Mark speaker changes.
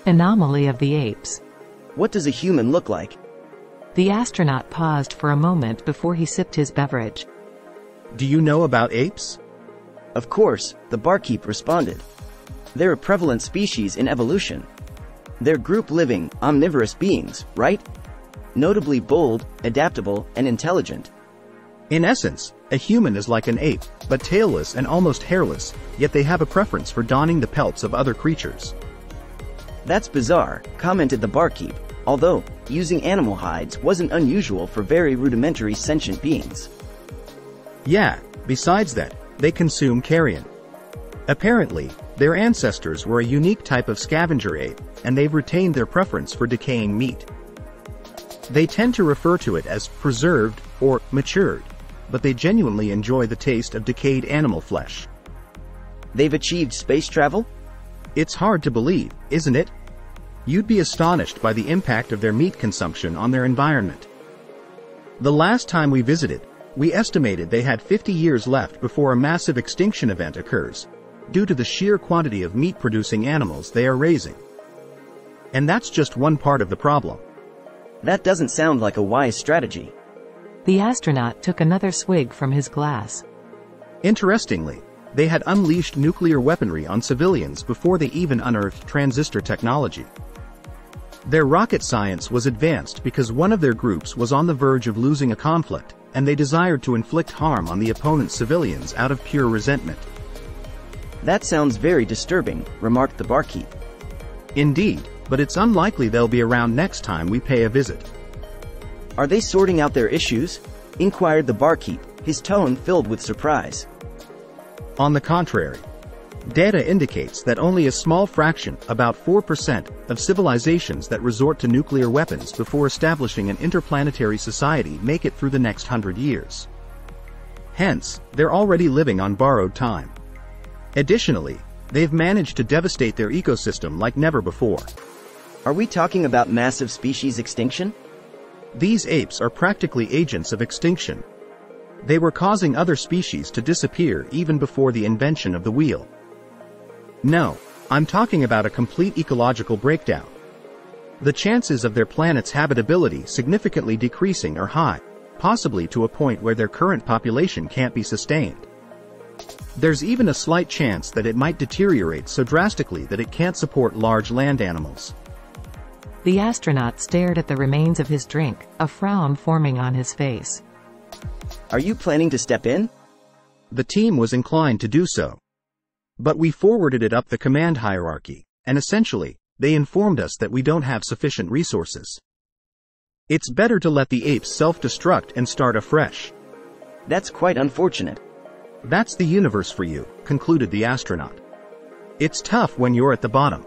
Speaker 1: Anomaly of the apes.
Speaker 2: What does a human look like?
Speaker 1: The astronaut paused for a moment before he sipped his beverage.
Speaker 3: Do you know about apes?
Speaker 2: Of course, the barkeep responded. They're a prevalent species in evolution. They're group-living, omnivorous beings, right? Notably bold, adaptable, and intelligent.
Speaker 3: In essence, a human is like an ape, but tailless and almost hairless, yet they have a preference for donning the pelts of other creatures.
Speaker 2: That's bizarre, commented the barkeep, although, using animal hides wasn't unusual for very rudimentary sentient beings.
Speaker 3: Yeah, besides that, they consume carrion. Apparently, their ancestors were a unique type of scavenger ape, and they've retained their preference for decaying meat. They tend to refer to it as preserved or matured, but they genuinely enjoy the taste of decayed animal flesh.
Speaker 2: They've achieved space travel?
Speaker 3: It's hard to believe, isn't it? You'd be astonished by the impact of their meat consumption on their environment. The last time we visited, we estimated they had 50 years left before a massive extinction event occurs, due to the sheer quantity of meat-producing animals they are raising. And that's just one part of the problem.
Speaker 2: That doesn't sound like a wise strategy.
Speaker 1: The astronaut took another swig from his glass.
Speaker 3: Interestingly, they had unleashed nuclear weaponry on civilians before they even unearthed transistor technology. Their rocket science was advanced because one of their groups was on the verge of losing a conflict, and they desired to inflict harm on the opponent's civilians out of pure resentment.
Speaker 2: That sounds very disturbing, remarked the barkeep.
Speaker 3: Indeed, but it's unlikely they'll be around next time we pay a visit.
Speaker 2: Are they sorting out their issues? Inquired the barkeep, his tone filled with surprise.
Speaker 3: On the contrary, data indicates that only a small fraction, about 4%, of civilizations that resort to nuclear weapons before establishing an interplanetary society make it through the next 100 years. Hence, they're already living on borrowed time. Additionally, they've managed to devastate their ecosystem like never before.
Speaker 2: Are we talking about massive species extinction?
Speaker 3: These apes are practically agents of extinction. They were causing other species to disappear even before the invention of the wheel. No, I'm talking about a complete ecological breakdown. The chances of their planet's habitability significantly decreasing are high, possibly to a point where their current population can't be sustained. There's even a slight chance that it might deteriorate so drastically that it can't support large land animals.
Speaker 1: The astronaut stared at the remains of his drink, a frown forming on his face.
Speaker 2: Are you planning to step in?
Speaker 3: The team was inclined to do so. But we forwarded it up the command hierarchy, and essentially, they informed us that we don't have sufficient resources. It's better to let the apes self-destruct and start afresh.
Speaker 2: That's quite unfortunate.
Speaker 3: That's the universe for you, concluded the astronaut. It's tough when you're at the bottom.